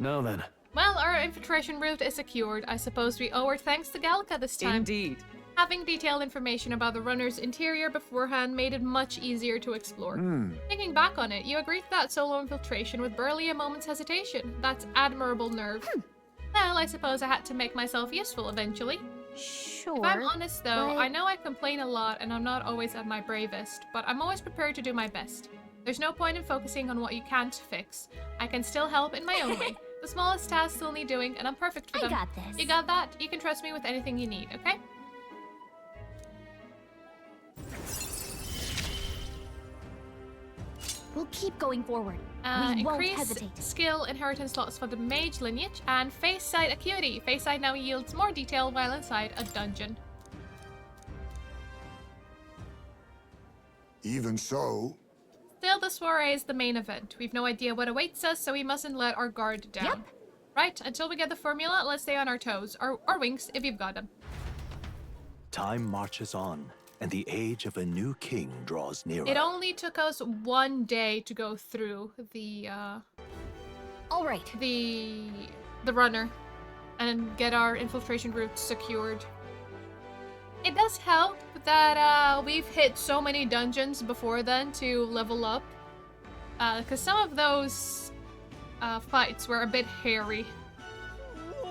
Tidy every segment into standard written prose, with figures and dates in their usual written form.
Now then. Well, our infiltration route is secured. I suppose we owe our thanks to Gallica this time. Indeed. Having detailed information about the runner's interior beforehand made it much easier to explore. Thinking back on it, you agreed to that solo infiltration with barely a moment's hesitation. That's admirable nerve. Well, I suppose I had to make myself useful eventually. Sure. If I'm honest though, but- I know I complain a lot and I'm not always at my bravest, but I'm always prepared to do my best. There's no point in focusing on what you can't fix. I can still help in my own way. The smallest tasks still need doing, and I'm perfect for them. I got this. You got that? You can trust me with anything you need, okay? We'll keep going forward. We won't Increase hesitate. skill inheritance slots for the mage lineage, and face side acuity. Face side now yields more detail while inside a dungeon. Even so, Still, the soiree is the main event. We've no idea what awaits us, so we mustn't let our guard down. Yep. Right, until we get the formula, let's stay on our toes. Or wings, if you've got them. Time marches on, and the age of a new king draws nearer. It only took us 1 day to go through the All right. the runner and get our infiltration route secured. It does help that we've hit so many dungeons before then to level up, because some of those fights were a bit hairy.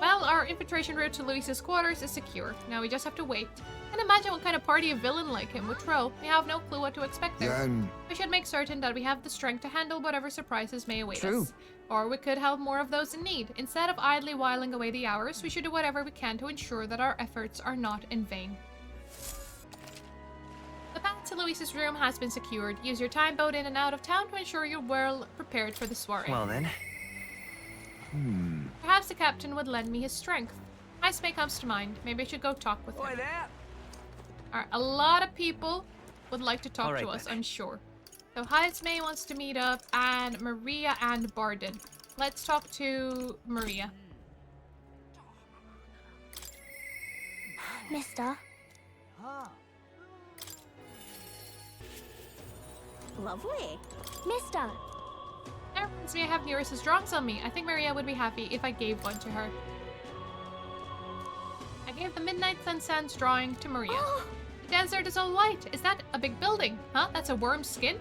Well, our infiltration route to Luis's quarters is secure. Now we just have to wait. And imagine what kind of party a villain like him would throw. We have no clue what to expect there. then We should make certain that we have the strength to handle whatever surprises may await True. us. Or we could help more of those in need. Instead of idly whiling away the hours, we should do whatever we can to ensure that our efforts are not in vain. The path to Luis's room has been secured. Use your time boat in and out of town to ensure you're well prepared for the soiree. Well then. Perhaps the captain would lend me his strength. Ice May comes to mind. Maybe I should go talk with him. there. Alright, a lot of people would like to talk All right, to us, then. I'm sure. So May wants to meet up, and Maria and Barden. Let's talk to Maria. Mister. Lovely. Mister. That reminds me I have Neris's drawings on me. I think Maria would be happy if I gave one to her. I gave the Midnight Sun Sands drawing to Maria. The desert is all white. Is that a big building? Huh? That's a worm's skin?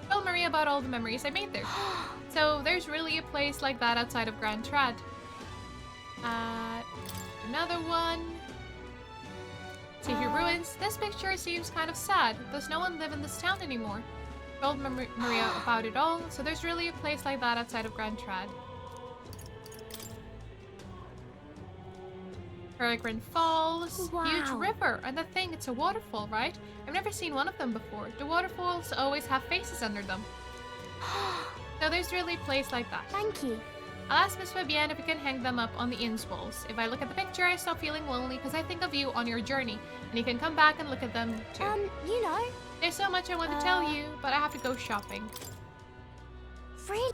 Tell Maria about all the memories I made there. So there's really a place like that outside of Grand Trad. Another one. Tihir Ruins. This picture seems kind of sad. Does no one live in this town anymore? Told Maria about it all, so there's really a place like that outside of Grand Trad. Peregrine Falls, huge Wow. river, and the thing, it's a waterfall, right? I've never seen one of them before. The waterfalls always have faces under them. So there's really a place like that. Thank you. I'll ask Miss Fabienne if we can hang them up on the inn's walls. If I look at the picture, I stop feeling lonely because I think of you on your journey, and you can come back and look at them too. You know, There's so much I want to tell you, but I have to go shopping. free.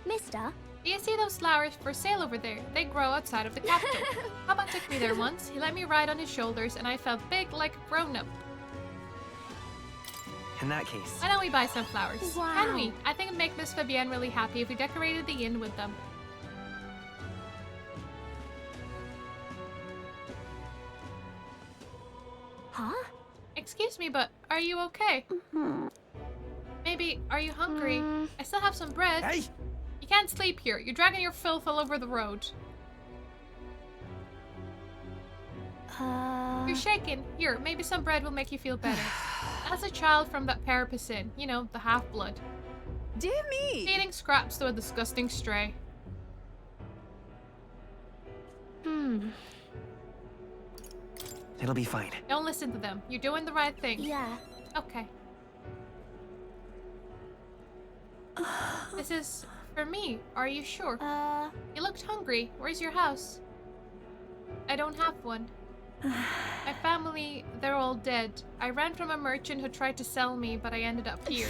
Mister. Do you see those flowers for sale over there? They grow outside of the capital. Papa took me there once. He let me ride on his shoulders, and I felt big like a grown-up. In that case. Why don't we buy some flowers? Wow. Can we? I think it'd make Miss Fabienne really happy if we decorated the inn with them. Huh? Excuse me, but are you okay? Maybe, are you hungry? I still have some bread. Hey! You can't sleep here. You're dragging your filth all over the road. You're shaking. Here, maybe some bread will make you feel better. As a child from that Parapus Inn, you know, the half-blood. Dear me! Feeding scraps to a disgusting stray. It'll be fine. Don't listen to them. You're doing the right thing. Yeah. Okay. This is for me. Are you sure? You looked hungry. Where's your house? I don't have one. My family, they're all dead. I ran from a merchant who tried to sell me, but I ended up here.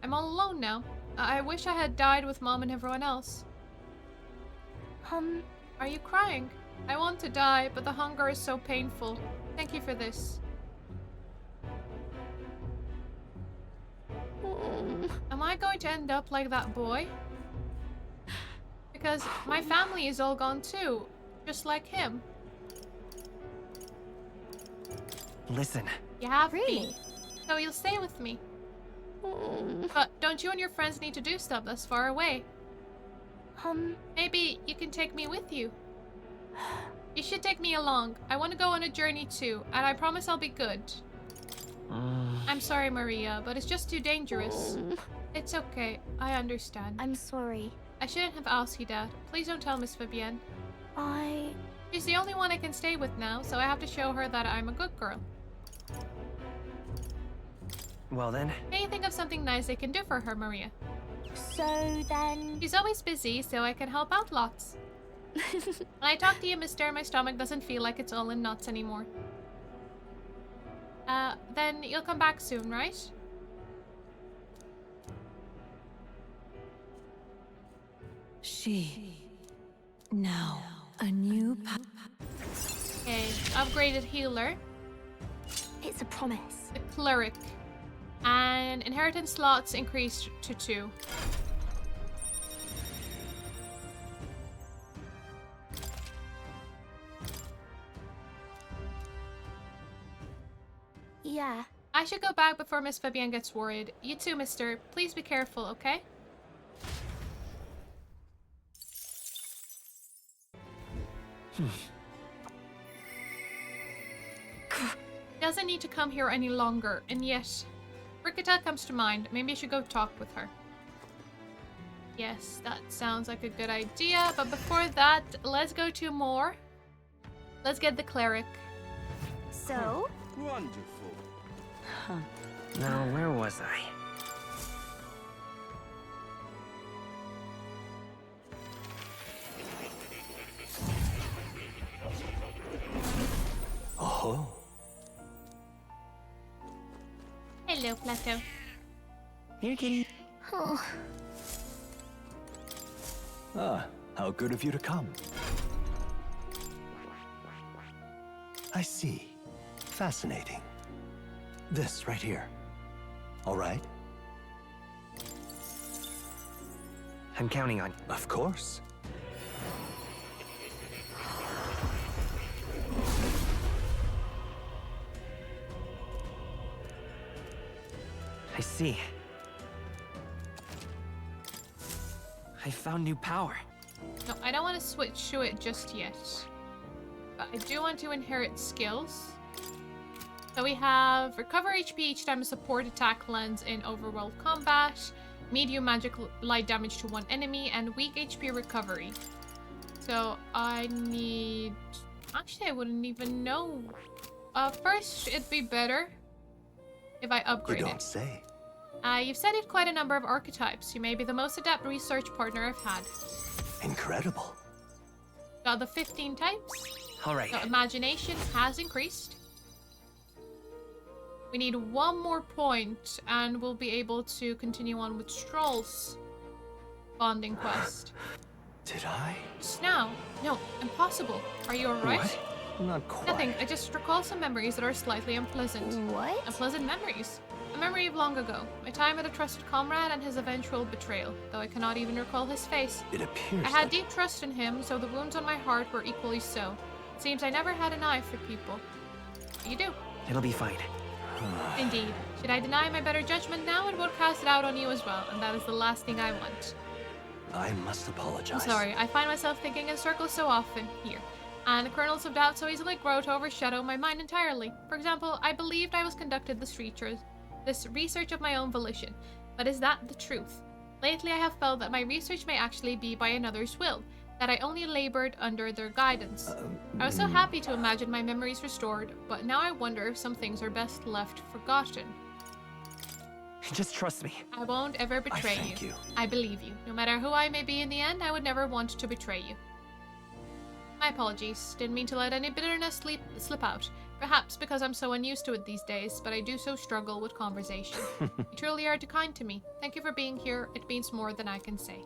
I'm all alone now. I wish I had died with Mom and everyone else. Are you crying? I want to die, but the hunger is so painful. Thank you for this. Am I going to end up like that boy? Because my family is all gone too, just like him. Listen. You have Really? me, so you'll stay with me. Mm, But don't you and your friends need to do stuff that's far away? Maybe you can take me with you. You should take me along. I want to go on a journey too, and I promise I'll be good. I'm sorry, Maria, but it's just too dangerous. It's okay. I understand. I'm sorry. I shouldn't have asked you that. Please don't tell Miss Fabienne. I... She's the only one I can stay with now, so I have to show her that I'm a good girl. Well then. Can you think of something nice I can do for her, Maria? So then... She's always busy, so I can help out lots. When I talk to you, mister, my stomach doesn't feel like it's all in knots anymore. Then you'll come back soon, right? She. Now, a new Okay, upgraded healer, It's a promise. the cleric, and inheritance slots increased to 2. Yeah. I should go back before Miss Fabienne gets worried. You too, mister. Please be careful, okay? Doesn't need to come here any longer, and yet... Brigitte comes to mind. Maybe I should go talk with her. Yes, that sounds like a good idea, but before that, let's go to more. Let's get the cleric. So? Wonderful. Now, where was I? Oh, Hello, Plateau. Here, kitty. Oh, how good of you to come. I see. Fascinating. This right here. All right? I'm counting on. Of course. I see. I found new power. No, I don't want to switch to it just yet. But I do want to inherit skills. So we have recover HP each time a support attack lands in overworld combat, medium magic light damage to one enemy, and weak HP recovery. So I need... Actually, I wouldn't even know. First, it'd be better if I You upgrade don't it. say. You've studied quite a number of archetypes. You may be the most adept research partner I've had. Incredible. Got the 15 types. All right. So imagination has increased. We need one more point, and we'll be able to continue on with Stroll's bonding quest. Did I? Just now. No, impossible. Are you alright? What? Not quite. Nothing. I just recall some memories that are slightly unpleasant. what? Unpleasant memories. A memory of long ago. My time with a trusted comrade and his eventual betrayal, though I cannot even recall his face. It appears I had that- deep trust in him, so the wounds on my heart were equally so. It seems I never had an eye for people. You do. It'll be fine. Indeed. Should I deny my better judgment now, it would cast it out on you as well, and that is the last thing I want. I must apologize. I'm sorry, I find myself thinking in circles so often here, and the kernels of doubt so easily grow to overshadow my mind entirely. For example, I believed I was conducted this research of my own volition, but is that the truth? Lately I have felt that my research may actually be by another's will, that I only labored under their guidance. I was so happy to imagine my memories restored, but now I wonder if some things are best left forgotten. Just trust me. I won't ever betray thank you. I believe you. No matter who I may be in the end, I would never want to betray you. My apologies. Didn't mean to let any bitterness slip out. Perhaps because I'm so unused to it these days, but I do so struggle with conversation. You truly are too kind to me. Thank you for being here. It means more than I can say.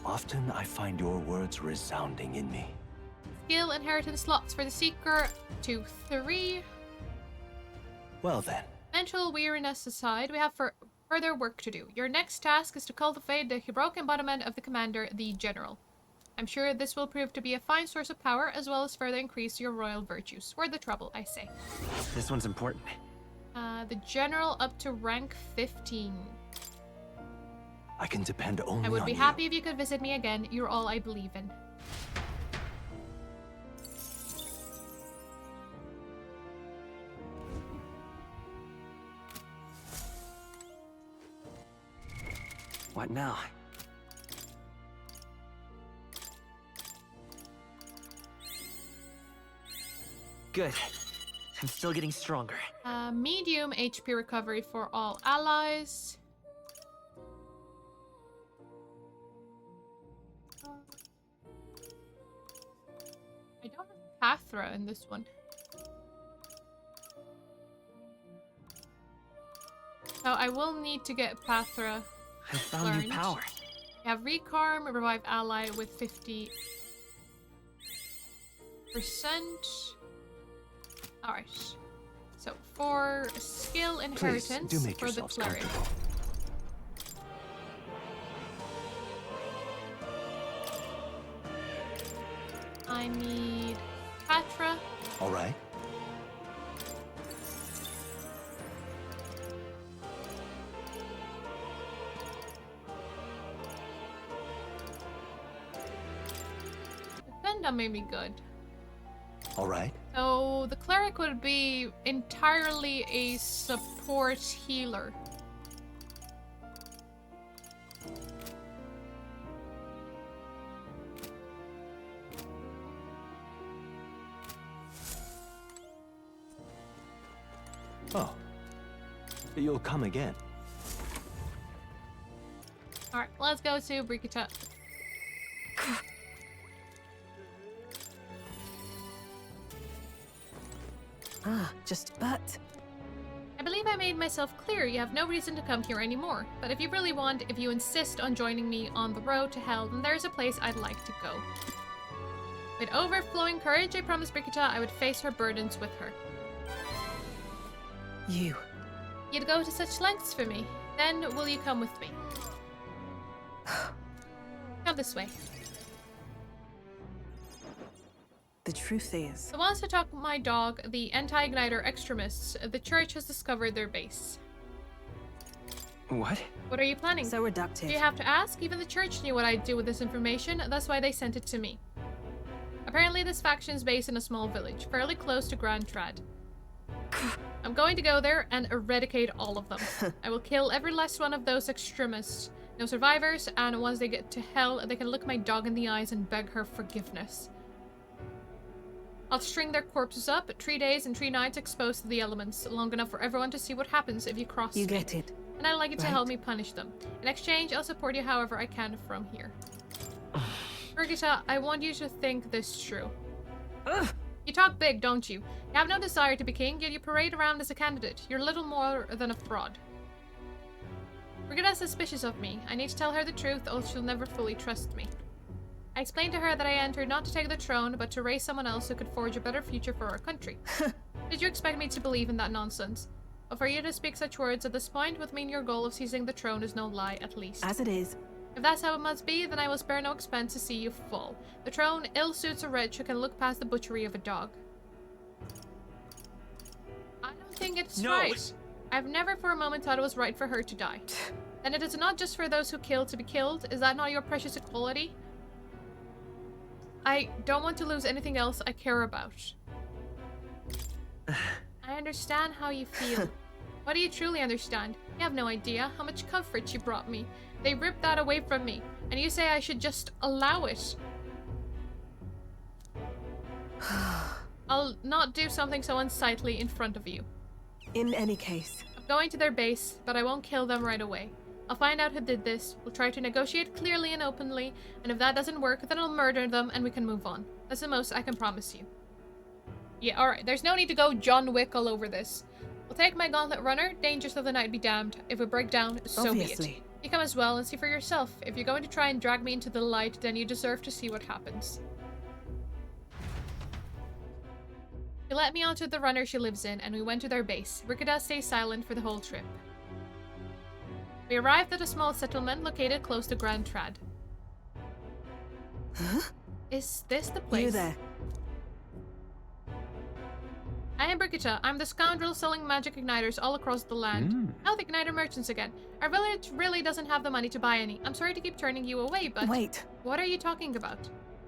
Often I find your words resounding in me. Skill inheritance slots for the Seeker to 3. Well then, Mental weariness aside, we have further work to do. Your next task is to cultivate the heroic embodiment of the commander, the general. I'm sure this will prove to be a fine source of power, as well as further increase your royal virtues. Worth the trouble, I say. This one's important. The general up to rank 15. I can depend only on I would be you. happy if you could visit me again. You're all I believe in. What now? Good. I'm still getting stronger. Medium HP recovery for all allies. I don't have Pathra in this one. So I will need to get Pathra I found learned. new power. We have Recarm, revive ally with 50%. Alright. So for skill Please, inheritance do make for the yourselves cleric. comfortable. I need Patra. All right. Defenda may be good. All right. So the cleric would be entirely a support healer. Oh. You'll come again. Alright, let's go to Brigitte. But I believe I made myself clear. You have no reason to come here anymore. But if you really want, if you insist on joining me on the road to hell, then there's a place I'd like to go. With overflowing courage, I promised Brigitte I would face her burdens with her. you. You'd go to such lengths for me. Then will you come with me? Come this way. The truth is, So once I talk my dog, the anti-igniter extremists, the church has discovered their base. What? What are you planning? so reductive. Do you have to ask? Even the church knew what I'd do with this information, that's why they sent it to me. Apparently this faction is based in a small village, fairly close to Grand Trad. I'm going to go there and eradicate all of them. I will kill every last one of those extremists. No survivors, and once they get to hell, they can look my dog in the eyes and beg her forgiveness. I'll string their corpses up, 3 days and 3 nights exposed to the elements, long enough for everyone to see what happens if you cross You me. get it. And I'd like you to right? help me punish them. In exchange, I'll support you however I can from here. Brigitte, I want you to think this through. You talk big, don't you? You have no desire to be king, yet you parade around as a candidate. You're little more than a fraud. Brigitte's suspicious of me. I need to tell her the truth, or she'll never fully trust me. I explained to her that I entered not to take the throne, but to raise someone else who could forge a better future for our country. Did you expect me to believe in that nonsense? But for you to speak such words at this point would mean your goal of seizing the throne is no lie, at least. As it is. If that's how it must be, then I will spare no expense to see you fall. The throne ill suits a wretch who can look past the butchery of a dog. I don't think it's No. right. I've never for a moment thought it was right for her to die. Then it is not just for those who kill to be killed. Is that not your precious equality? I don't want to lose anything else I care about. I understand how you feel. What do you truly understand? You have no idea how much comfort you brought me. They ripped that away from me, and you say I should just allow it. I'll not do something so unsightly in front of you. In any case, I'm going to their base, but I won't kill them right away. I'll find out who did this, we'll try to negotiate clearly and openly, and if that doesn't work, then I'll murder them and we can move on. That's the most I can promise you. Yeah, alright, there's no need to go John Wick all over this. We'll take my gauntlet runner, dangers of the night be damned. If we break down, so be it. obviously. You come as well and see for yourself. If you're going to try and drag me into the light, then you deserve to see what happens. She let me onto the runner she lives in, and we went to their base. Brigida stays silent for the whole trip. We arrived at a small settlement located close to Grand Trad. Huh? Is this the place? You there. I am Brigitte. I'm the scoundrel selling magic igniters all across the land. Oh, the igniter merchants again. Our village really doesn't have the money to buy any. I'm sorry to keep turning you away, but... Wait. What are you talking about?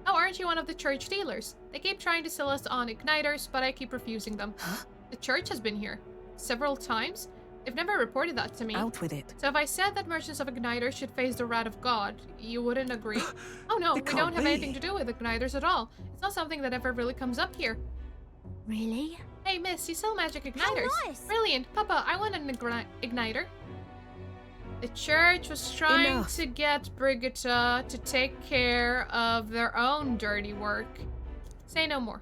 Oh, aren't you one of the church dealers? They keep trying to sell us on igniters, but I keep refusing them. Huh? The church has been here. Several times? They've never reported that to me. Out with it. So if I said that merchants of igniters should face the wrath of God, you wouldn't agree? Oh no, we It can't don't have be. anything to do with igniters at all. It's not something that ever really comes up here. Really? Hey miss, you sell magic How igniters. nice. Brilliant. Papa, I want an igniter. The church was trying Enough. to get Brigitte to take care of their own dirty work. Say no more.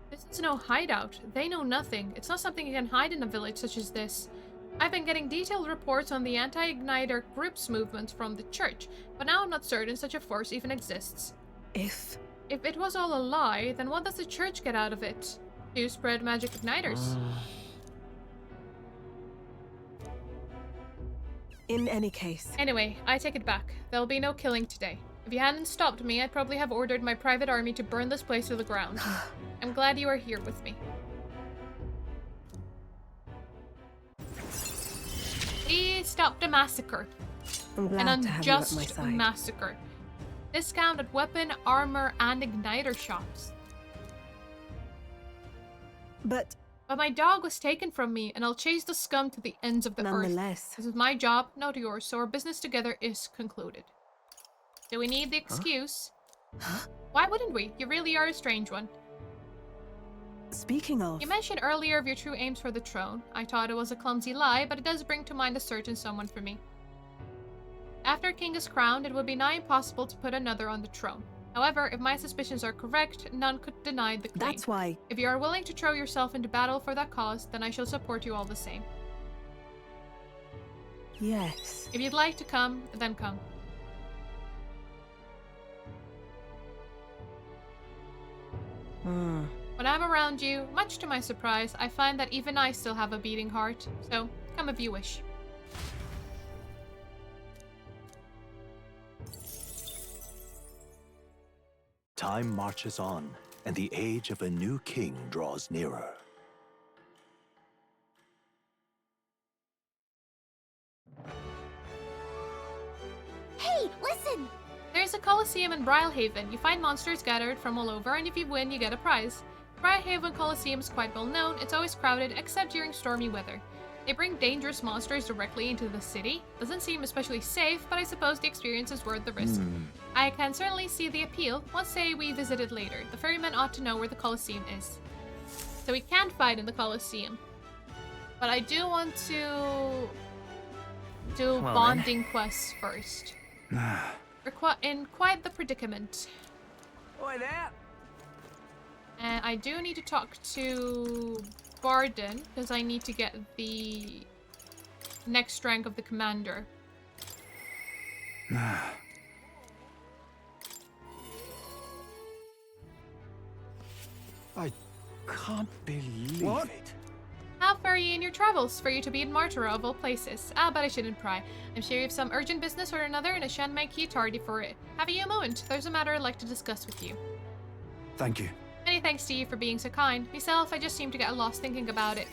This is no hideout. They know nothing. It's not something you can hide in a village such as this. I've been getting detailed reports on the anti-igniter groups movement from the church, but now I'm not certain such a force even exists. If If it was all a lie, then what does the church get out of it? To spread magic igniters. in any case, Anyway, I take it back. There'll be no killing today. If you hadn't stopped me, I'd probably have ordered my private army to burn this place to the ground. I'm glad you are here with me. We stopped a massacre. I'm glad An to have you at unjust my side. massacre. Discount at weapon, armor, and igniter shops. But But my dog was taken from me, and I'll chase the scum to the ends of the earth. nonetheless, This is my job, not yours, so our business together is concluded. Do we need the excuse? Huh? Why wouldn't we? You really are a strange one. speaking of, You mentioned earlier of your true aims for the throne. I thought it was a clumsy lie, but it does bring to mind a certain someone for me. After a king is crowned, it would be nigh impossible to put another on the throne. However, if my suspicions are correct, none could deny the claim. that's why If you are willing to throw yourself into battle for that cause, then I shall support you all the same. yes. If you'd like to come, then come. When I'm around you, much to my surprise, I find that even I still have a beating heart. So, come if you wish. Time marches on, and the age of a new king draws nearer. Hey, listen! There's a Colosseum in Brylehaven. You find monsters gathered from all over, and if you win, you get a prize. Brylehaven Colosseum is quite well known. It's always crowded, except during stormy weather. They bring dangerous monsters directly into the city. Doesn't seem especially safe, but I suppose the experience is worth the risk. I can certainly see the appeal. Let's say we visit it later. The ferryman ought to know where the Colosseum is. So we can't fight in the Colosseum. But I do want to do Well, then. bonding quests first. We're in quite the predicament. Oi there! And I do need to talk to Barden, because I need to get the next rank of the commander. I can't believe it. How far are you in your travels for you to be in Martara of all places? Ah, but I shouldn't pry. I'm sure you have some urgent business or another, and I shan't make you tardy for it. Have you a moment? There's a matter I'd like to discuss with you. Thank you. Many thanks to you for being so kind. Myself, I just seem to get lost thinking about it.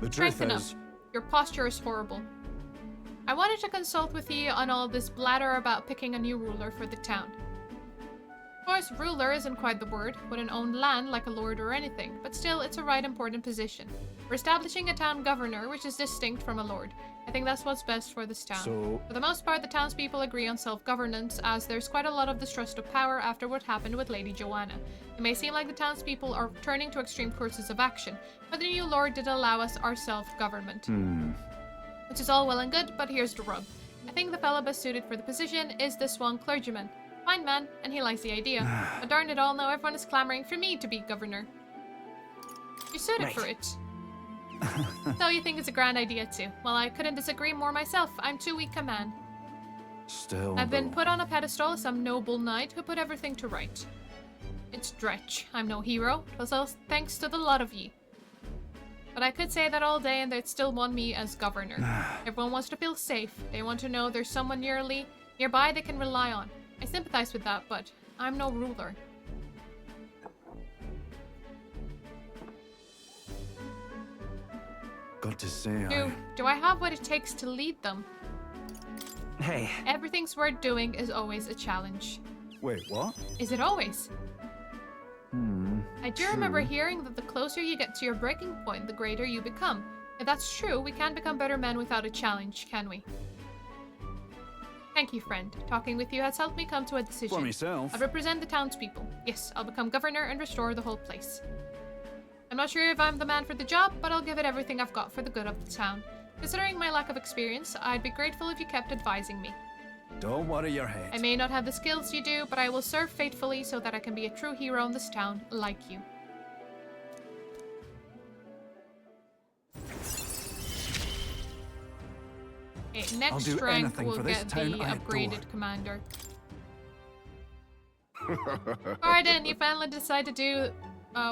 The truth Strengthen up. is, Your posture is horrible. I wanted to consult with you on all this blather about picking a new ruler for the town. Of course, ruler isn't quite the word, wouldn't own land like a lord or anything, but still, it's a right important position. We're establishing a town governor, which is distinct from a lord. I think that's what's best for this town. so For the most part, the townspeople agree on self-governance, as there's quite a lot of distrust of power after what happened with Lady Joanna. It may seem like the townspeople are turning to extreme courses of action, but the new lord did allow us our self-government. Which is all well and good, but here's the rub. I think the fellow best suited for the position is this one clergyman. Fine man, and he likes the idea. But darn it all, now everyone is clamoring for me to be governor. You're suited Right. for it. So you think it's a grand idea too? Well, I couldn't disagree more myself. I'm too weak a man. Still, I've been though. put on a pedestal as some noble knight who put everything to right. It's dretch. I'm no hero. 'Twas all thanks to the lot of ye. But I could say that all day and they'd still want me as governor. Everyone wants to feel safe. They want to know there's someone nearby they can rely on. I sympathize with that, but I'm no ruler. Got to say, Do I have what it takes to lead them? Hey, Everything's worth doing is always a challenge. Wait, what? Is it always? I do remember true. hearing that the closer you get to your breaking point, the greater you become. If that's true, we can't become better men without a challenge, can we? Thank you, friend. Talking with you has helped me come to a decision. For myself. I'll represent the townspeople. Yes, I'll become governor and restore the whole place. I'm not sure if I'm the man for the job, but I'll give it everything I've got for the good of the town. Considering my lack of experience, I'd be grateful if you kept advising me. Don't worry your head. I may not have the skills you do, but I will serve faithfully so that I can be a true hero in this town, like you. Okay, I'll next do rank anything will for this get the town I upgraded adore. commander. Alright then, you finally decide to do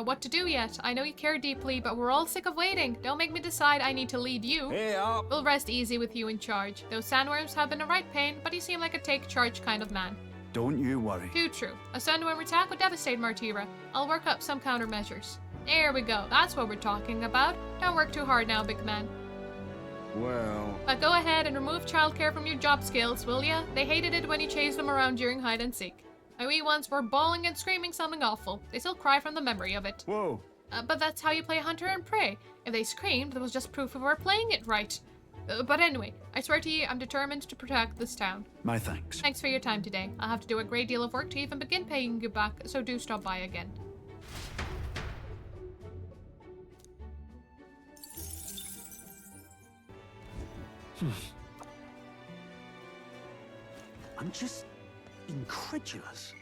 what to do yet. I know you care deeply, but we're all sick of waiting. Don't make me decide I need to lead you. Hey up! We'll rest easy with you in charge. Those sandworms have been a right pain, but you seem like a take charge kind of man. Don't you worry. Too true. A sandworm attack would devastate Martira. I'll work up some countermeasures. There we go. That's what we're talking about. Don't work too hard now, big man. Well, But go ahead and remove childcare from your job skills, will ya? They hated it when you chased them around during hide and seek. My wee ones were bawling and screaming something awful. They still cry from the memory of it. whoa. But that's how you play hunter and prey. If they screamed, that was just proof of our playing it right. But anyway, I swear to you, I'm determined to protect this town. My thanks. Thanks for your time today. I'll have to do a great deal of work to even begin paying you back, so do stop by again. I'm just incredulous.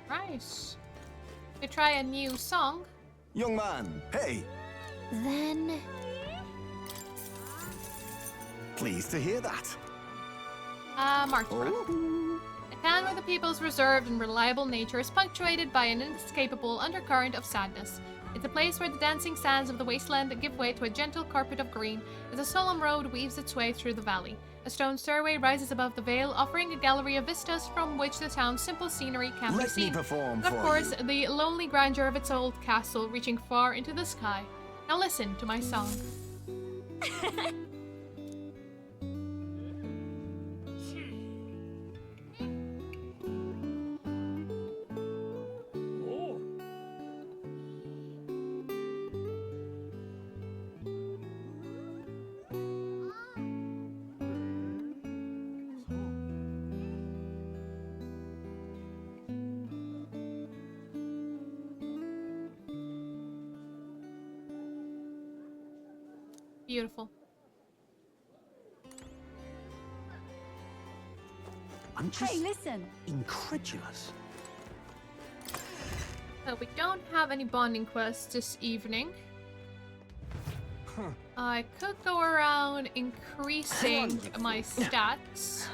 Alright. We try a new song. Young man, hey, Then pleased to hear that. Martha. Oh, A town where the people's reserved and reliable nature is punctuated by an inescapable undercurrent of sadness. It's a place where the dancing sands of the wasteland give way to a gentle carpet of green as a solemn road weaves its way through the valley. A stone stairway rises above the vale, offering a gallery of vistas from which the town's simple scenery can be let me seen. perform And of for course, you. the lonely grandeur of its old castle reaching far into the sky. Now listen to my song. Beautiful. I'm just hey, listen. incredulous. So we don't have any bonding quests this evening. I could go around increasing my stats.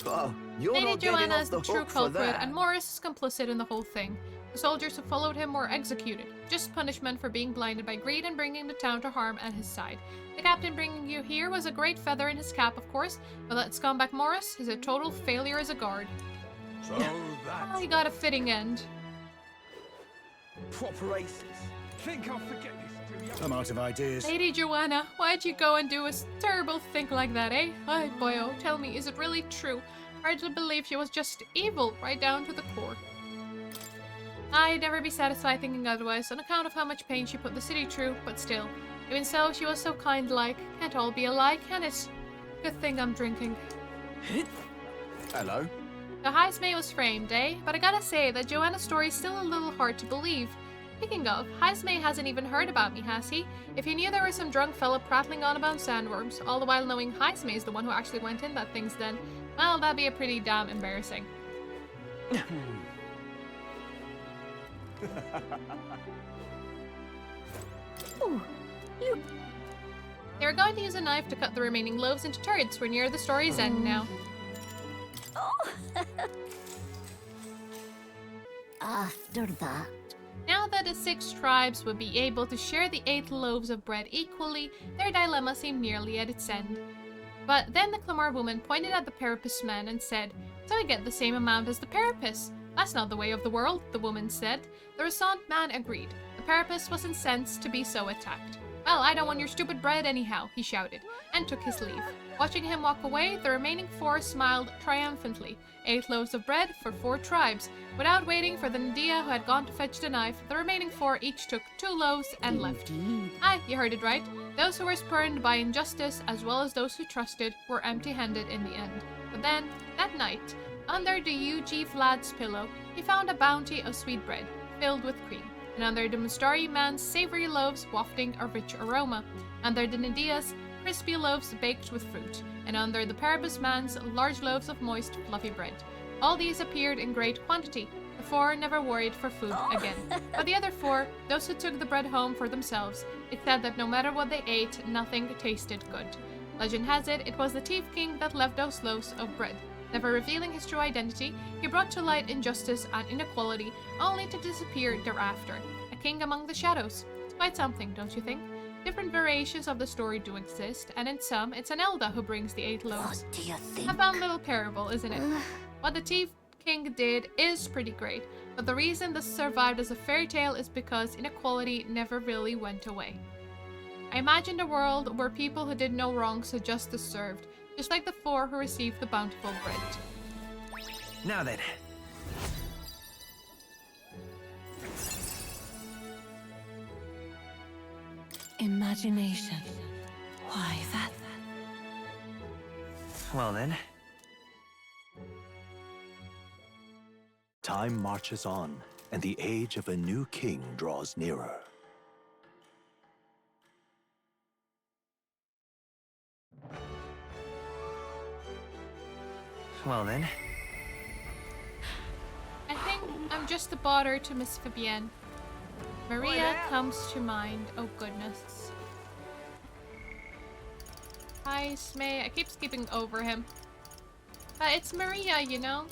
Oh, you're Lady not getting Joanna off is the the true hook for culprit, that. and Morris is complicit in the whole thing. The soldiers who followed him were executed, just punishment for being blinded by greed and bringing the town to harm at his side. The captain bringing you here was a great feather in his cap, of course, but that scumbag Morris is a total failure as a guard. So Well, he got a fitting end. proper aces. Think I'll forget this, do you? I'm out of ideas. Lady Joanna, why'd you go and do a terrible thing like that, eh? Ay, boyo, tell me, is it really true? Hard to believe she was just evil, right down to the core. I'd never be satisfied thinking otherwise, on account of how much pain she put the city through, but still. Even so, she was so kind-like. Can't all be alike, can it? Good thing I'm drinking. Hello. The Heismay was framed, eh? But I gotta say that Joanna's story's still a little hard to believe. Speaking of, Heismay hasn't even heard about me, has he? If he knew there was some drunk fella prattling on about sandworms, all the while knowing Heismay's the one who actually went in that thing's den, well, that'd be a pretty damn embarrassing. Oh, you. They were going to use a knife to cut the remaining loaves into turds. We're near the story's end now. Oh. After that. Now that the 6 tribes would be able to share the 8 loaves of bread equally, their dilemma seemed nearly at its end. But then the Clamar woman pointed at the Parapus man and said, "So I get the same amount as the Parapus." "That's not the way of the world," the woman said. The Resant man agreed. The Parapus was incensed to be so attacked. "Well, I don't want your stupid bread anyhow," he shouted, and took his leave. Watching him walk away, the remaining 4 smiled triumphantly. 8 loaves of bread for 4 tribes. Without waiting for the Nadia who had gone to fetch the knife, the remaining 4 each took 2 loaves and left. Aye, you heard it right. Those who were spurned by injustice, as well as those who trusted, were empty-handed in the end. But then, that night, under the UG Vlad's pillow, he found a bounty of sweet bread, filled with cream, and under the Mustari man's savory loaves wafting a rich aroma, under the Nadia's crispy loaves baked with fruit, and under the Parabus man's large loaves of moist, fluffy bread. All these appeared in great quantity. The 4 never worried for food again. But the other 4, those who took the bread home for themselves, it said that no matter what they ate, nothing tasted good. Legend has it, it was the Thief King that left those loaves of bread. Never revealing his true identity, he brought to light injustice and inequality, only to disappear thereafter. A king among the shadows. It's quite something, don't you think? Different variations of the story do exist, and in some, it's an Elda who brings the 8 loaves. What do you think? A fun little parable, isn't it? What the Thief King did is pretty great, but the reason this survived as a fairy tale is because inequality never really went away. I imagined a world where people who did no wrong saw justice served, just like the 4 who received the bountiful bread. Now then. Imagination. Why that? Well then. Time marches on, and the age of a new king draws nearer. Well then. I think I'm just a bother to Miss Fabienne. Maria comes to mind. Oh goodness. Hi, Smay. I keep skipping over him. But it's Maria, you know?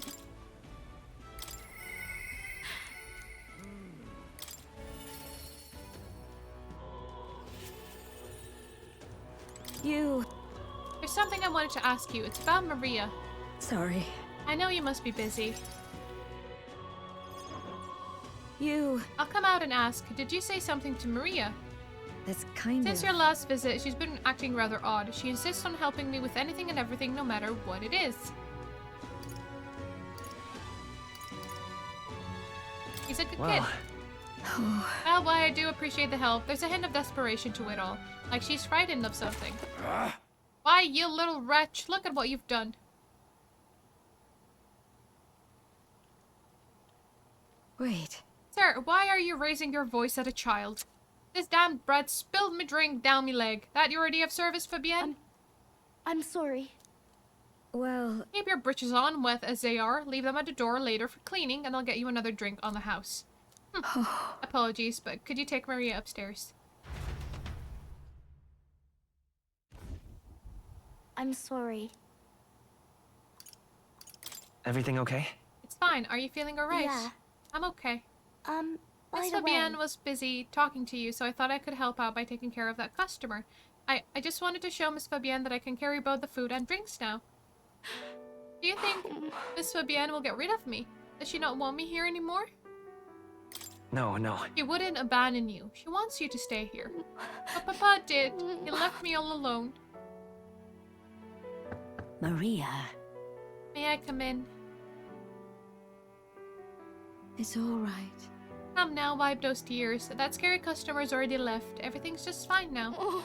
You. There's something I wanted to ask you. It's about Maria. Sorry. I know you must be busy. You. I'll come out and ask, did you say something to Maria? That's kind Since of. your last visit, she's been acting rather odd. She insists on helping me with anything and everything, no matter what it is. He's a good kid. Well, why I do appreciate the help. There's a hint of desperation to it all. Like she's frightened of something. Why, you little wretch, look at what you've done. Wait. Sir, why are you raising your voice at a child? This damned brat spilled me drink down me leg. That your idea of service, Fabienne? I'm sorry. Well, Keep your britches on, wet as they are. Leave them at the door later for cleaning, and I'll get you another drink on the house. Apologies, but could you take Maria upstairs? I'm sorry. Everything okay? It's fine. Are you feeling alright? Yeah. I'm okay. By Miss the way, Fabienne was busy talking to you, so I thought I could help out by taking care of that customer. I just wanted to show Miss Fabienne that I can carry both the food and drinks now. Do you think Miss Fabienne will get rid of me? Does she not want me here anymore? No. She wouldn't abandon you. She wants you to stay here. But Papa did. He left me all alone. Maria. May I come in? It's all right. Come now, wipe those tears. That scary customer's already left. Everything's just fine now.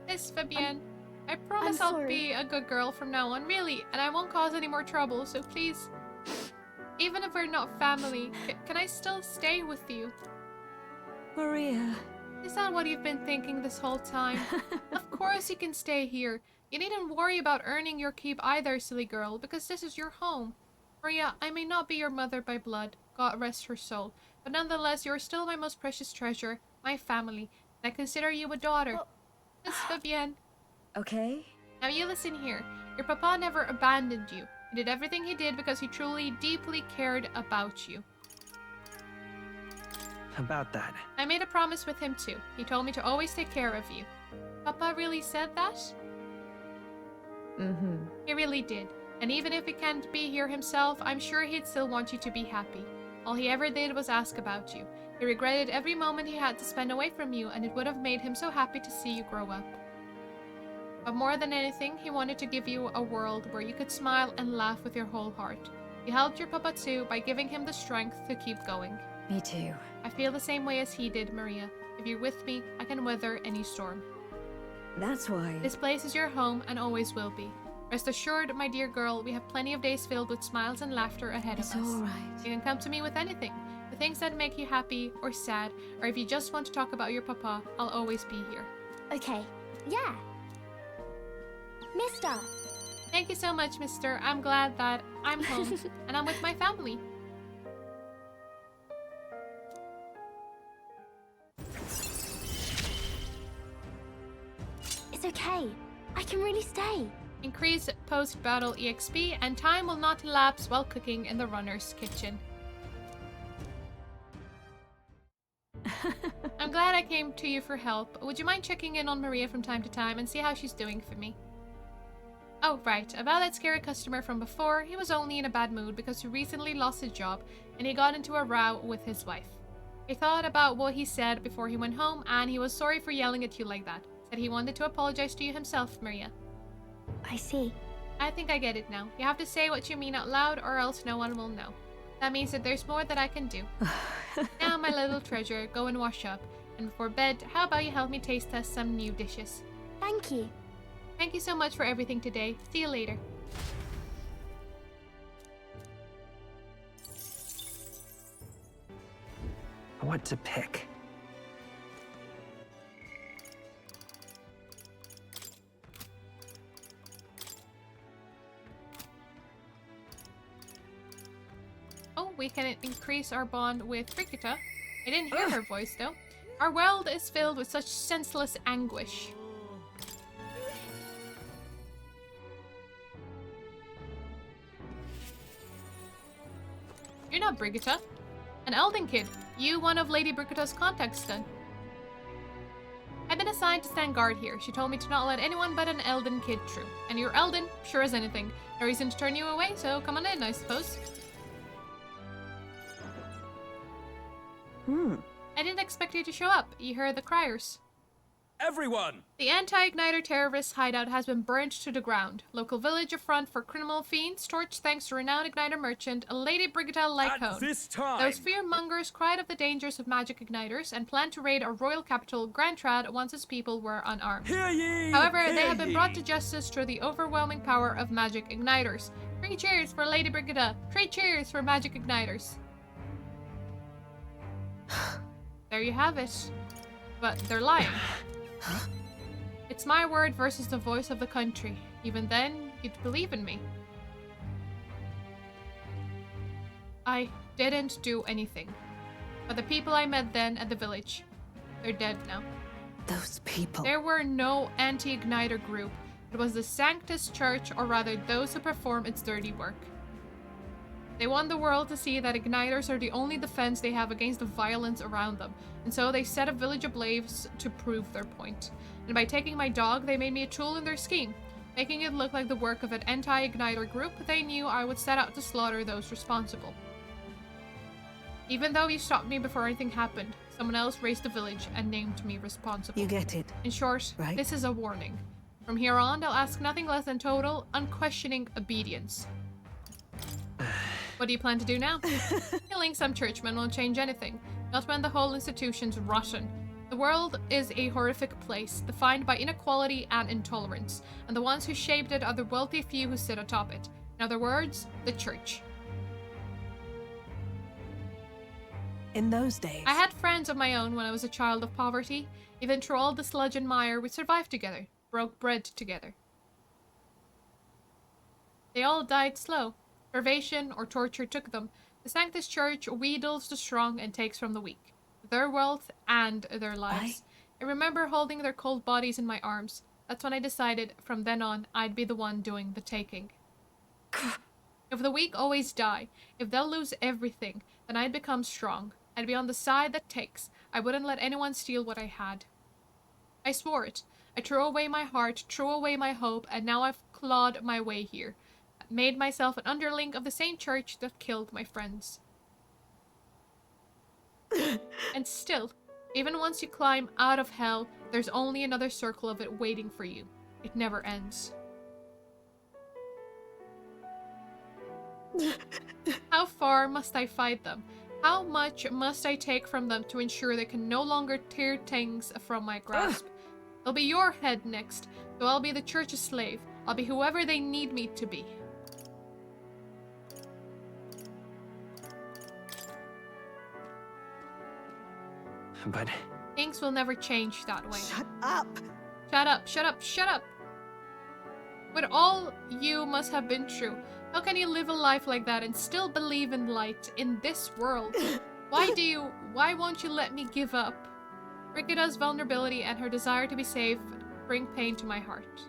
Miss Fabienne, I promise I'm I'll sorry. be a good girl from now on, really, and I won't cause any more trouble, so please. Even if we're not family, can I still stay with you? Maria. Is that what you've been thinking this whole time? Of course you can stay here. You needn't worry about earning your keep either, silly girl, because this is your home. Maria, I may not be your mother by blood, God rest her soul, But nonetheless, you are still my most precious treasure, my family, and I consider you a daughter. Miss Vivienne. Okay? Now you listen here. Your papa never abandoned you. He did everything he did because he truly, deeply cared about you. About that. I made a promise with him too. He told me to always take care of you. Papa really said that? Mm-hmm. He really did. And even if he can't be here himself, I'm sure he'd still want you to be happy. All he ever did was ask about you. He regretted every moment he had to spend away from you, and it would have made him so happy to see you grow up. But more than anything, he wanted to give you a world where you could smile and laugh with your whole heart. You helped your papa too by giving him the strength to keep going. Me too. I feel the same way as he did, Maria. If you're with me, I can weather any storm. That's why. This place is your home and always will be. Rest assured, my dear girl, we have plenty of days filled with smiles and laughter ahead It's of us. all right. You can come to me with anything. The things that make you happy or sad, or if you just want to talk about your papa, I'll always be here. Okay. Yeah. Mister. Thank you so much, mister. I'm glad that I'm home and I'm with my family. It's okay. I can really stay. Increase post-battle EXP, and time will not elapse while cooking in the runner's kitchen. I'm glad I came to you for help. Would you mind checking in on Maria from time to time and see how she's doing for me? Oh, right. About that scary customer from before, he was only in a bad mood because he recently lost his job and he got into a row with his wife. He thought about what he said before he went home and he was sorry for yelling at you like that. Said he wanted to apologize to you himself, Maria. I see. I think I get it now. You have to say what you mean out loud or else no one will know. That means that there's more that I can do. Now, my little treasure, go and wash up. And before bed, how about you help me taste test some new dishes? Thank you. Thank you so much for everything today. See you later. What to pick? Oh, we can increase our bond with Brigitte. I didn't hear her voice though. Our world is filled with such senseless anguish. You're not Brigitte. An Elden kid. You one of Lady Brigitte's contacts then. I've been assigned to stand guard here. She told me to not let anyone but an Elden kid through. And you're Elden, sure as anything. No reason to turn you away, so come on in, I suppose. I didn't expect you to show up. You heard the criers. Everyone! The anti-Igniter terrorist hideout has been burnt to the ground. Local village affront for criminal fiends, torch thanks to renowned Igniter merchant, Lady Brigitte At Lycone. this time! Those fearmongers cried of the dangers of magic igniters and planned to raid our royal capital, Grand Trad, once its people were unarmed. Hear ye! However, they hear have been ye. brought to justice through the overwhelming power of magic igniters. 3 cheers for Lady Brigitte! 3 cheers for magic igniters! There you have it. But they're lying. It's my word versus the voice of the country. Even then, you'd believe in me. I didn't do anything. But the people I met then at the village, they're dead now. Those people. There were no anti-Igniter group. It was the Sanctus Church, or rather those who perform its dirty work. They want the world to see that Igniters are the only defense they have against the violence around them, and so they set a village ablaze to prove their point. And by taking my dog, they made me a tool in their scheme. Making it look like the work of an anti-Igniter group, they knew I would set out to slaughter those responsible. Even though you stopped me before anything happened, someone else raised the village and named me responsible. You get it. In short, Right. this is a warning. From here on, I'll ask nothing less than total, unquestioning obedience. What do you plan to do now? Killing some churchmen won't change anything, not when the whole institution's rotten. The world is a horrific place, defined by inequality and intolerance, and the ones who shaped it are the wealthy few who sit atop it. In other words, the church. In those days. I had friends of my own when I was a child of poverty. Even through all the sludge and mire, we survived together, broke bread together. They all died slow. Starvation or torture took them, The Sanctus Church wheedles the strong and takes from the weak, their wealth and their lives. I remember holding their cold bodies in my arms. That's when I decided from then on I'd be the one doing the taking. If the weak always die, if they'll lose everything, then I'd become strong. I'd be on the side that takes. I wouldn't let anyone steal what I had. I swore it. I threw away my heart, threw away my hope, and now I've clawed my way here. I made myself an underling of the same church that killed my friends. And still, even once you climb out of hell, there's only another circle of it waiting for you. It never ends. How far must I fight them? How much must I take from them to ensure they can no longer tear things from my grasp? They'll be your head next, so I'll be the church's slave. I'll be whoever they need me to be. But Things will never change that way. Shut up! Shut up, shut up, shut up! With all you must have been through, how can you live a life like that and still believe in light in this world? Why won't you let me give up? Brigida's vulnerability and her desire to be safe bring pain to my heart.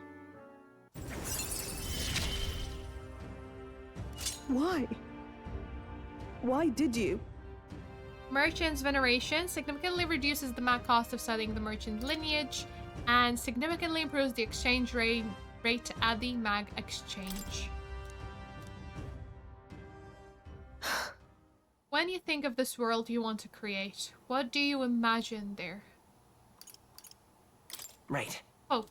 Why? Why did you? Merchant's veneration significantly reduces the cost of selling the merchant lineage and significantly improves the exchange rate at the mag exchange. When you think of this world you want to create, what do you imagine there? right. Hope.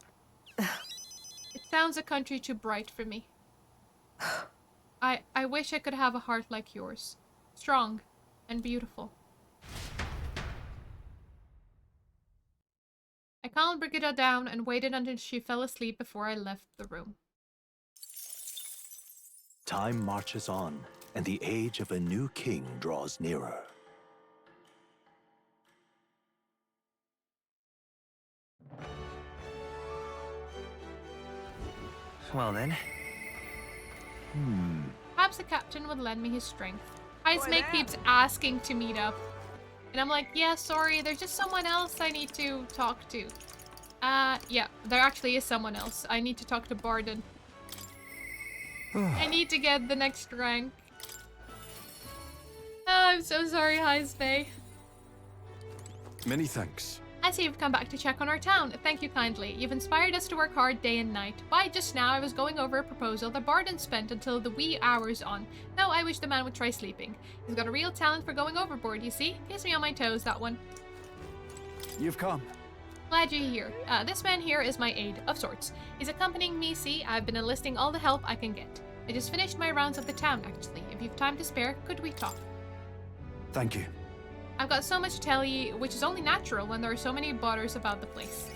It sounds a country too bright for me. I wish I could have a heart like yours. Strong and beautiful. I calmed Brigida down and waited until she fell asleep before I left the room. Time marches on, and the age of a new king draws nearer. Well then. Perhaps the captain would lend me his strength. Heismate keeps asking to meet up. And I'm like, yeah, sorry, there's just someone else I need to talk to. Yeah, there actually is someone else. I need to talk to Barden. I need to get the next rank. Oh, I'm so sorry, Heismate. Many thanks. I see you've come back to check on our town. Thank you kindly. You've inspired us to work hard day and night. Why, just now I was going over a proposal that Barden spent until the wee hours on. No, I wish the man would try sleeping. He's got a real talent for going overboard, you see? Keeps me on my toes, that one. You've come. Glad you're here. This man here is my aide, of sorts. He's accompanying me, see? I've been enlisting all the help I can get. I just finished my rounds of the town, actually. If you've time to spare, could we talk? Thank you. I've got so much to tell you, which is only natural when there are so many bothers about the place.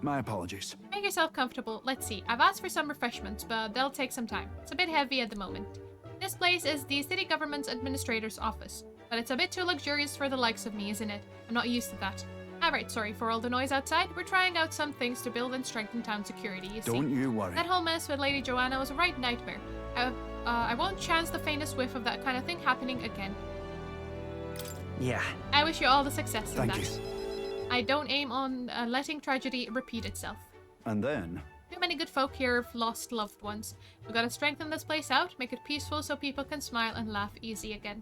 My apologies. Make yourself comfortable. Let's see. I've asked for some refreshments, but they'll take some time. It's a bit heavy at the moment. This place is the city government's administrator's office, but it's a bit too luxurious for the likes of me, isn't it? I'm not used to that. Alright, sorry for all the noise outside. We're trying out some things to build and strengthen town security, you see. Don't you worry. That whole mess with Lady Joanna was a right nightmare. I won't chance the faintest whiff of that kind of thing happening again. Yeah. I wish you all the success in Thank that. you. I don't aim on letting tragedy repeat itself. And then, Too many good folk here have lost loved ones. We've got to strengthen this place out, make it peaceful so people can smile and laugh easy again.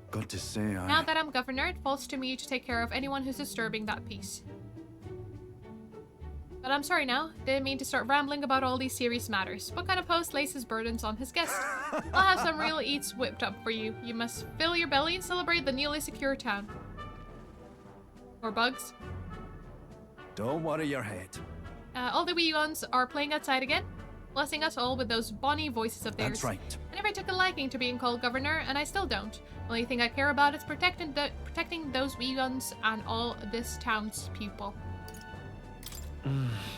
got to say Now that I'm governor, it falls to me to take care of anyone who's disturbing that peace. But I'm sorry now, didn't mean to start rambling about all these serious matters. What kind of host lays burdens on his guest? I'll have some real eats whipped up for you. You must fill your belly and celebrate the newly secure town. More bugs? Don't worry your head. All the wee ones are playing outside again, blessing us all with those bonny voices of theirs. That's right. I never took a liking to being called governor, and I still don't. Only thing I care about is protecting those wee ones and all this town's people.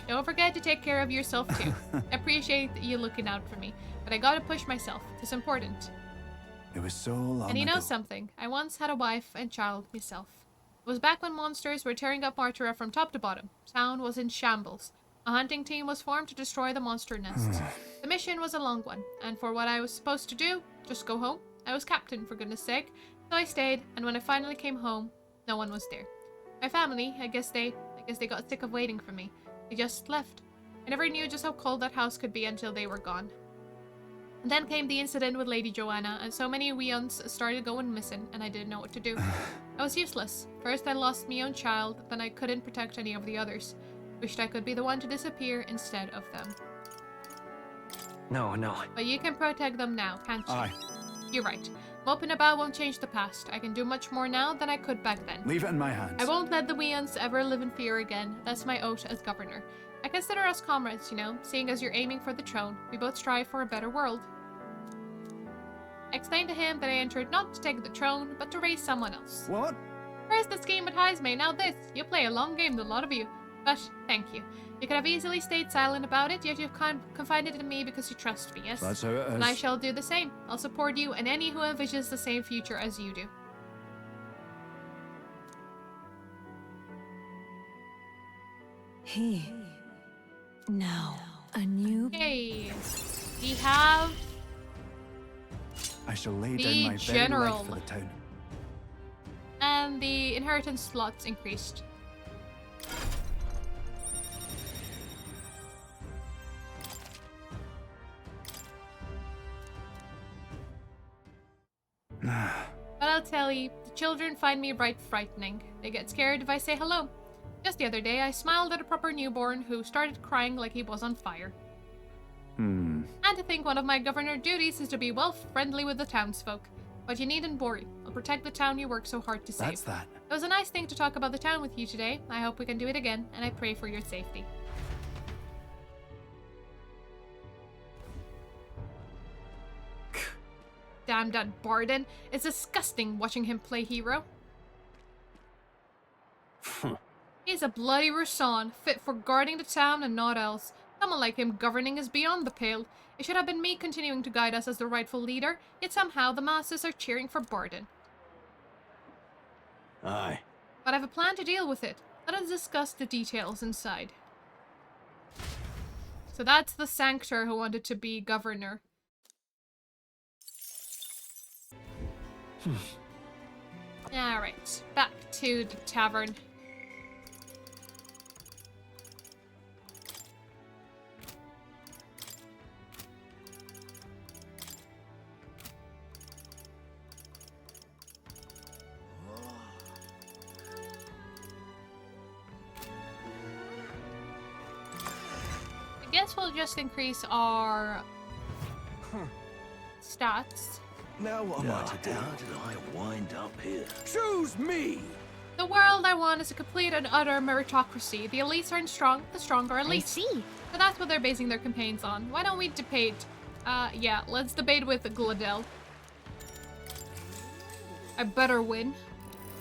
Don't forget to take care of yourself too. Appreciate you looking out for me, but I gotta push myself. It's important. It was so long And you know ago. something? I once had a wife and child myself. It was back when monsters were tearing up Martura from top to bottom. Town was in shambles. A hunting team was formed to destroy the monster nests. The mission was a long one, and for what I was supposed to do, just go home. I was captain, for goodness sake, so I stayed, and when I finally came home, no one was there. My family, I guess they got sick of waiting for me. They just left. I never knew just how cold that house could be until they were gone. And then came the incident with Lady Joanna, and so many weons started going missing, and I didn't know what to do. I was useless. First I lost my own child, then I couldn't protect any of the others. Wished I could be the one to disappear instead of them. No. But you can protect them now, can't you? Aye. You're right. Moping about won't change the past. I can do much more now than I could back then. Leave it in my hands. I won't let the weons ever live in fear again. That's my oath as governor. I consider us comrades, you know, seeing as you're aiming for the throne. We both strive for a better world. I explained to him that I entered not to take the throne, but to raise someone else. What? First the scheme with me, now this. You play a long game, the lot of you. But, thank you. You could have easily stayed silent about it, yet you've confided in me because you trust me, yes? That's how it is. And I shall do the same. I'll support you and any who envisions the same future as you do. He. Now, a new. Okay. We have I shall lay The down my very general. life for the town. and the inheritance slots increased. But I'll tell you, the children find me right frightening. They get scared if I say hello. Just the other day, I smiled at a proper newborn who started crying like he was on fire. And to think one of my governor duties is to be well friendly with the townsfolk. But you needn't worry. I'll protect the town you work so hard to save. That's that. It was a nice thing to talk about the town with you today. I hope we can do it again, and I pray for your safety. Damn that Barden. It's disgusting watching him play hero. He's a bloody Roussan, fit for guarding the town and naught else. Someone like him governing is beyond the pale. It should have been me continuing to guide us as the rightful leader, yet somehow the masses are cheering for Barden. Aye. But I have a plan to deal with it. Let us discuss the details inside. So that's the Sanctor who wanted to be governor. Alright, back to the tavern. I guess we'll just increase our stats. Now what am I to do? How did I wind up here? Choose me! The world I want is a complete and utter meritocracy. The elites are strong, the strong are I elite. see. So that's what they're basing their campaigns on. Why don't we debate? Yeah, let's debate with Gladel. I better win.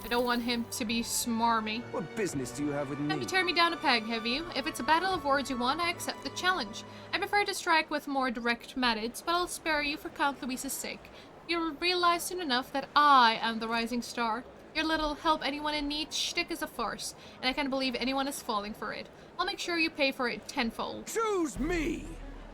I don't want him to be smarmy. What business do you have with Have me? you turned me down a peg, have you? If it's a battle of words you want, I accept the challenge. I prefer to strike with more direct methods, but I'll spare you for Count Louise's sake. You'll realize soon enough that I am the rising star. Your little help anyone in need shtick is a farce, and I can't believe anyone is falling for it. I'll make sure you pay for it tenfold. Choose me!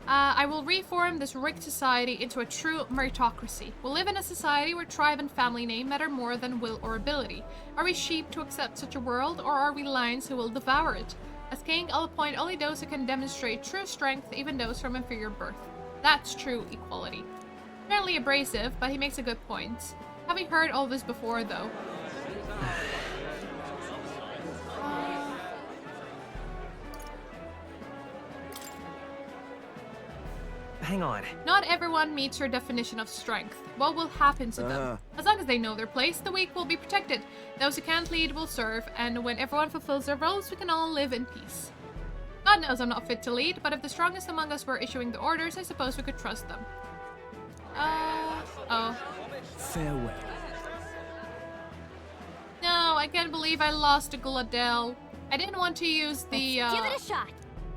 I will reform this rigged society into a true meritocracy. We'll live in a society where tribe and family name matter more than will or ability. Are we sheep to accept such a world, or are we lions who will devour it? As king, I'll appoint only those who can demonstrate true strength, even those from inferior birth. That's true equality. Apparently abrasive, but he makes a good point. Having heard all this before, though. Hang on. Not everyone meets your definition of strength. What will happen to them? As long as they know their place, the weak will be protected. Those who can't lead will serve, and when everyone fulfills their roles, we can all live in peace. God knows I'm not fit to lead, but if the strongest among us were issuing the orders, I suppose we could trust them. Oh. Farewell. No, I can't believe I lost to Gladel. I didn't want to use the, Give it a shot.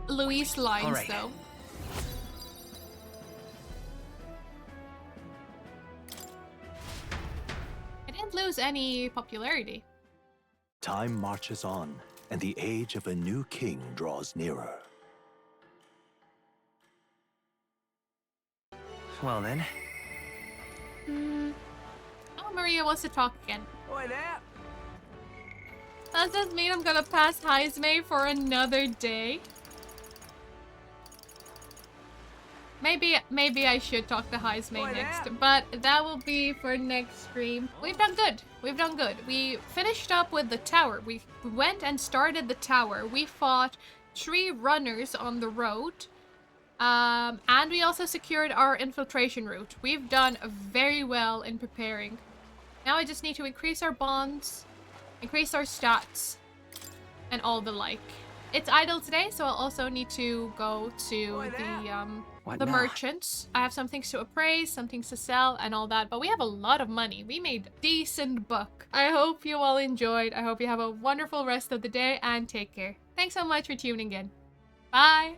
Luis lines, All right. though. I didn't lose any popularity. Time marches on, and the age of a new king draws nearer. Well then. Oh, Maria wants to talk again. Oi there! Does this mean I'm gonna pass Heisme for another day? Maybe I should talk to Heisme next, but that will be for next stream. We've done good. We've done good. We finished up with the tower. We went and started the tower. We fought 3 runners on the road. And we also secured our infiltration route. We've done very well in preparing. Now I just need to increase our bonds, increase our stats, and all the like. It's idle today, so I'll also need to go to the merchants. I have some things to appraise, some things to sell, and all that. But we have a lot of money. We made decent buck. I hope you all enjoyed. I hope you have a wonderful rest of the day, and take care. Thanks so much for tuning in. Bye!